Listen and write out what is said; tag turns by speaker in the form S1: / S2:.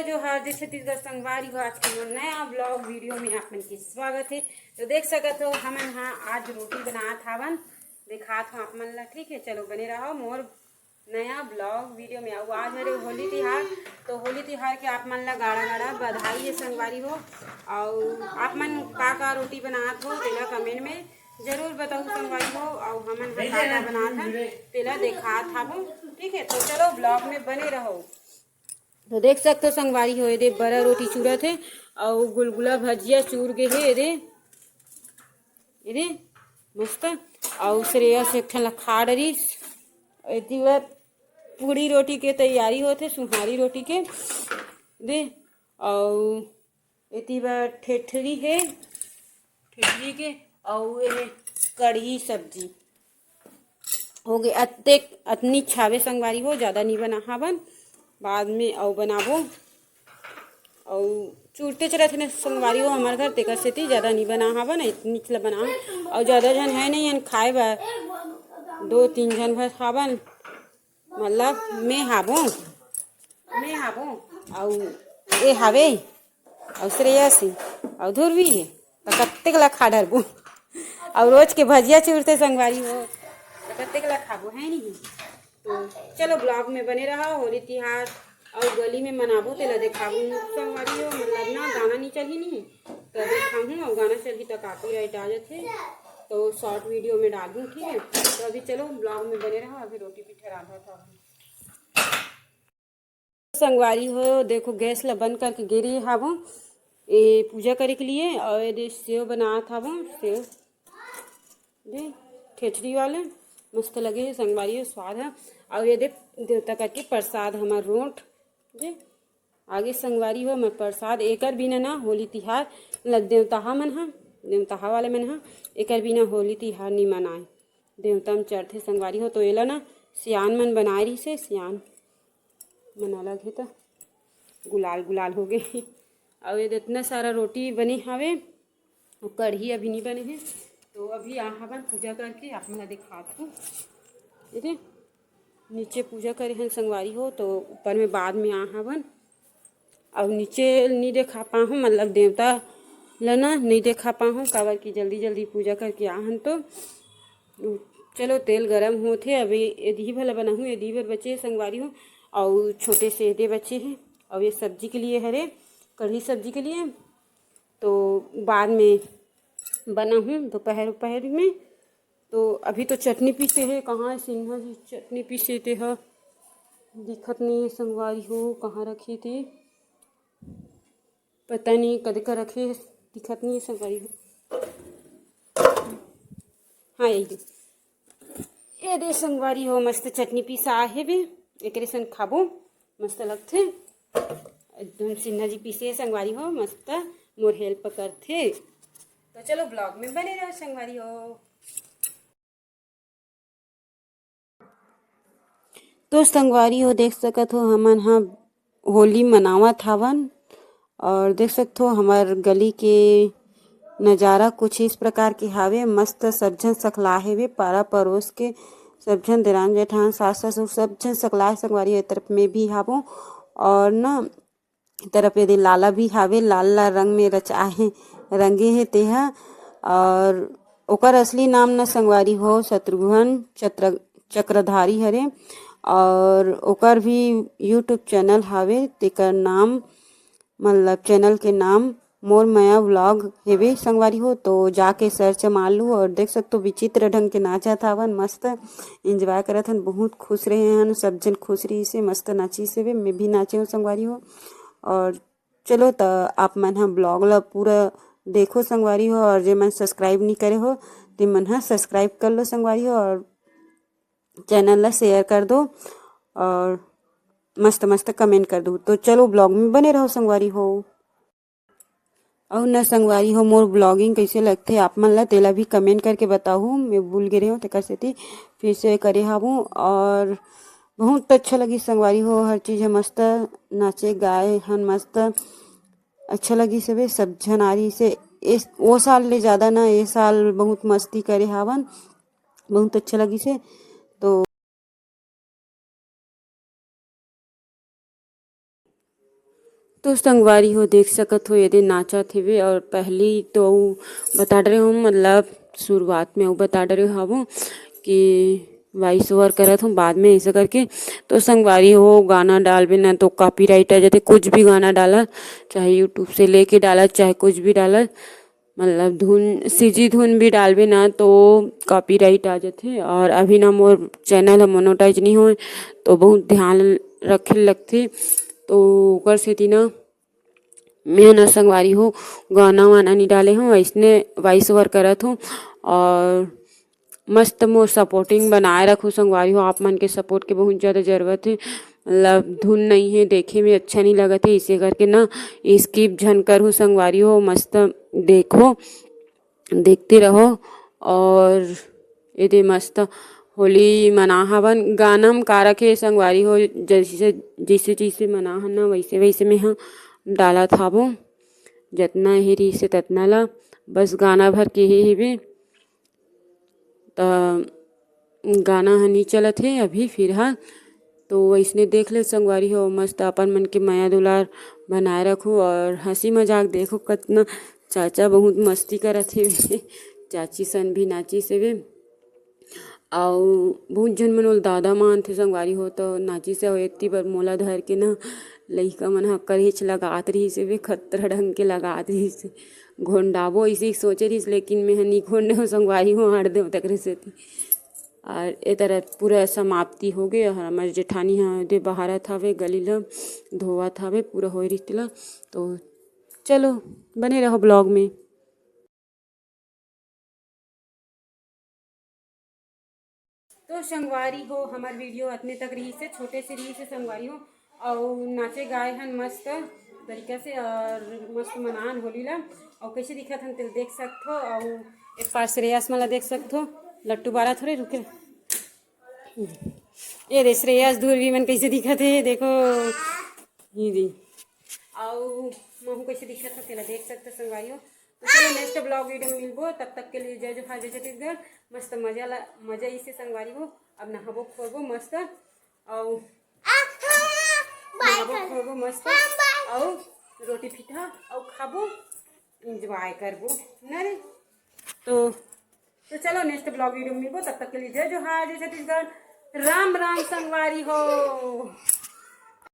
S1: जोहार जय छत्तीसगढ़ संगवारी हो। आज के नया ब्लॉग वीडियो में आप मन के स्वागत है। तो देख सकत हो हमन हाँ आज रोटी बनात हावन, दिखात हो आप मन ला। ठीक है, चलो बने रहो मोर नया ब्लॉग वीडियो में। आओ आज हरे होली तिहार, तो होली तिहार के आप मन ला गाड़ा गाड़ा बधाई है संगवारी हो। और आप मन का रोटी बनात हो तेला कमेंट में जरूर बताओ संगवारी हो। और हमन का बनात हैं तेला दिखात हाबो। ठीक है, तो चलो ब्लॉग में बने रहो। तो देख सकते हो संगवारी हो, ये बड़ा रोटी चूरत है और गुलगुला भजिया चूर के है ये मस्त। और श्रेया से खा डरी पूरी रोटी के तैयारी होते, सुहारी रोटी के दे। और इतनी बार ठेठरी है, ठेठरी के और ये कढ़ी सब्जी हो गए। अतनी छावे संगवारी हो, ज़्यादा नहीं बना हावन बाद में और बनाबो। और चूरते चलत है संगवारी हो हमारे घर तेकर से ज़्यादा नहीं बना हावन, इतनी चला बना। और ज़्यादा जन है नहीं खाए बार, 2-3 जन भर हावन, मतलब मैं हाबो और ये हावे और श्रेयसी और ध्रुवी है, तो कत्ते ला खा डरबो। और रोज के भजिया चूरते संगवारी हो तो कत्ते ला खाबो है नहीं। तो चलो ब्लॉग में बने रहा। होली तिहार और गली में मनाबो तेला दिखाबू संगवारी हो। मतलब ना गाना नहीं चली नहीं तो दिखाऊँ, और गाना चली तो कॉपीराइट आ जाते, तो शॉर्ट वीडियो में डाल दूँ। ठीक है, तो अभी चलो ब्लॉग में बने रहो। अभी रोटी भी ठहरा था संगवारी हो। देखो गैस ला बंद करके गिरी हाबो ये पूजा करे के लिए। और ये सेव बना था वो सेव दे ठेठरी वाले मस्त लगे संगवारी हो, स्वाद है। और ये देख देवता करके प्रसाद हमार रोट दे आगे संगवारी हो। मैं प्रसाद एकर बिना ना होली तिहार लग देवता मन हा, देवता वाले मन हा एकर बिना होली तिहार नहीं मनाए। देवता में चढ़ते संगवारी हो, तो एला ना सियान मन बनाए रही से, सियान मन अलग है तो गुलाल गुलाल हो गए। और ये इतना सारा रोटी बनी हावे और कढ़ी अभी नहीं बने हैं। तो अभी यहाँ पर पूजा करके आप मैं दिखाती हूँ। ये नीचे पूजा करे हैं संगवारी हो, तो ऊपर में बाद में यहाँ बन और नीचे नहीं देखा पाऊँ, मतलब देवता लना नहीं देखा पाऊँ काबर की जल्दी जल्दी पूजा करके आहन। तो चलो तेल गरम होते अभी यदि भला बना हूँ, यदि भर बचे संगवारी हूँ। और छोटे से यदि बच्चे हैं और ये सब्जी के लिए हरे कढ़ी सब्जी के लिए, तो बाद में बना हूँ दोपहर में। तो अभी तो चटनी पीसे है, कहाँ सिन्हा जी चटनी पीसे थे है दिखत नहीं संगवारी हो, कहाँ रखी थी पता नहीं, कद का रखे दिखत नहीं संगवारी हो। हाँ ये दे संगवारी हो मस्त चटनी पीसा है बे, एक सन खाबो मस्त लगथे एकदम। सिन्हा जी पीसे संगवारी हो मस्त मोर हेल्प करथे। तो चलो ब्लॉग में बने रहो संगवारी हो। तो संगवारी हो देख सकत हो हमन हाँ होली मनावत हावन। और देख सकते हो हमार गली के नज़ारा कुछ इस प्रकार के हावे। मस्त सब झन सकला हेवे, पारा पड़ोस के सब झन देरान जेठान सास ससुर सब झन सकला संगवारी तरफ में भी हावो। और न तरफ यदि लाला भी हावे, लाल लाल रंग में रचाहे रंगे है तेहा। और ओकर असली नाम न संगवारी हो शत्रुघ्न चक्रधारी हरे। और ओकर भी यूट्यूब चैनल हावे, तेकर नाम मतलब चैनल के नाम मोर माया व्लॉग हेवे संगवारी हो। तो जाके सर्च मार लू और देख सकते हो विचित्र ढंग के नाचत हवन, मस्त एंजॉय करत हन, बहुत खुश रहे हन, सब जन खुश रही से मस्त नाची से वे मैं भी नाचे हूँ संगवारी हो। और चलो तो आप मन हाँ ब्लॉग ला पूरा देखो संगवारी हो। और जे मन सब्सक्राइब नहीं करे हो ते मन हाँ सब्सक्राइब कर लो संगवारी हो, और चैनल ला शेयर कर दो और मस्त मस्त कमेंट कर दो। तो चलो ब्लॉग में बने रहो संगवारी हो। और न संगवारी हो मोर ब्लॉगिंग कैसे लगते आप मन ला तेला भी कमेंट करके बताऊँ, मैं भूल गए हूँ तेकर सेती फिर से करे हाबू। और बहुत अच्छा लगी संगवारी हो, हर चीज़ है मस्त, नाचे गाए हन मस्त अच्छा लगी सबे सब झन आ रही से। इस वो साल ले ज़्यादा ना ये साल बहुत मस्ती करे हावन, बहुत अच्छा लगी से। तो तो संगवारी हो देख सकत हो यदि नाचत हेवे और पहली तो बता रहे हो मतलब शुरुआत में वो बता रहे हो कि वॉइस ओवर करत हूँ बाद में ऐसा करके। तो संगवारी हो गाना डालबे ना तो कॉपीराइट आ जाते, कुछ भी गाना डाला चाहे यूट्यूब से लेके डाला चाहे कुछ भी डाला मतलब धुन सीजी धुन भी डालबे ना तो कॉपीराइट आ जाते। और अभी ना मोर चैनल ह मोनेटाइज नहीं हो तो बहुत ध्यान रखे लगते। तो ओकर सेती ना मैं ना संगवारी हो गाना वाना नहीं डाले हूँ, ऐसने वॉइस ओवर करत हूँ और मस्त मोर सपोर्टिंग बनाए रखो संगवारी हो। आप मन के सपोर्ट के बहुत ज़्यादा ज़रूरत है, मतलब धुन नहीं है देखे में अच्छा नहीं लगत है, इसे करके ना स्किप झन करो संगवारी हो, मस्त देखो देखते रहो। और यदि मस्त होली मना हवन गाना में का रखे संगवारी हो जैसे जैसे जैसे मना हन ना वैसे वैसे में हाँ डाला थाबो जितना ही रही से ततना ला बस गाना भर के ही हेबे। त गाना हनी चलत है अभी फिलहाल तो वैसने देख ले संगवारी हो, मस्त अपन मन के माया दुलार बनाए रखो और हंसी मजाक देखो कितना चाचा बहुत मस्ती करत हे चाची सन भी नाची से वे और बहुत जन मन ओल दादा मान थे संगवारी हो तो नाची से इतनी बार मोला धर के ना लइका मन ह करेच लगात रही से वे खतरा ढंग के लगात रही से घोंडाबो इसी सोचे रही लेकिन मैं हनी घोंडे हो संगवारी हो हट दे तक रही थी। और ए तरह पूरा समाप्ति हो गए और हमारे जेठानी हाँ दे बहारत हवे गली ला धोवत हवे पूरा हो रही ला। तो चलो बने रहो ब्लॉग में। तो संगवारी हो हमार वीडियो इतने तक रही से छोटे से रही से संगवारी हो और नाचे गाए हन मस्त तरीका से और मस्त मनान होली ला और कैसे दिखत हन तेल देख सकते हो। और एक पार श्रेयस मला देख सकते हो लट्टू बारा थोड़े रुके ये रे श्रेयस दूर भी मन कैसे दिखत है देखो ये दी और महू कैसे दिखत है तेला देख सकते हो संगवारी हो। तो चलो नेक्स्ट ब्लॉग वीडियो में मिलबो, तब तक के लिए जय जोहार जय छत्तीसगढ़। मस्त मजा इसे संगवारी हो अब नहाबो खोबो मस्त और नहाबो खोबो मस्त और रोटी पिठा और खाबो इंजॉय करबो ना रे। तो चलो नेक्स्ट ब्लॉग वीडियो में मिलबो, तब तक के लिए जय जोहार जय छत्तीसगढ़। राम राम संगवारी हो।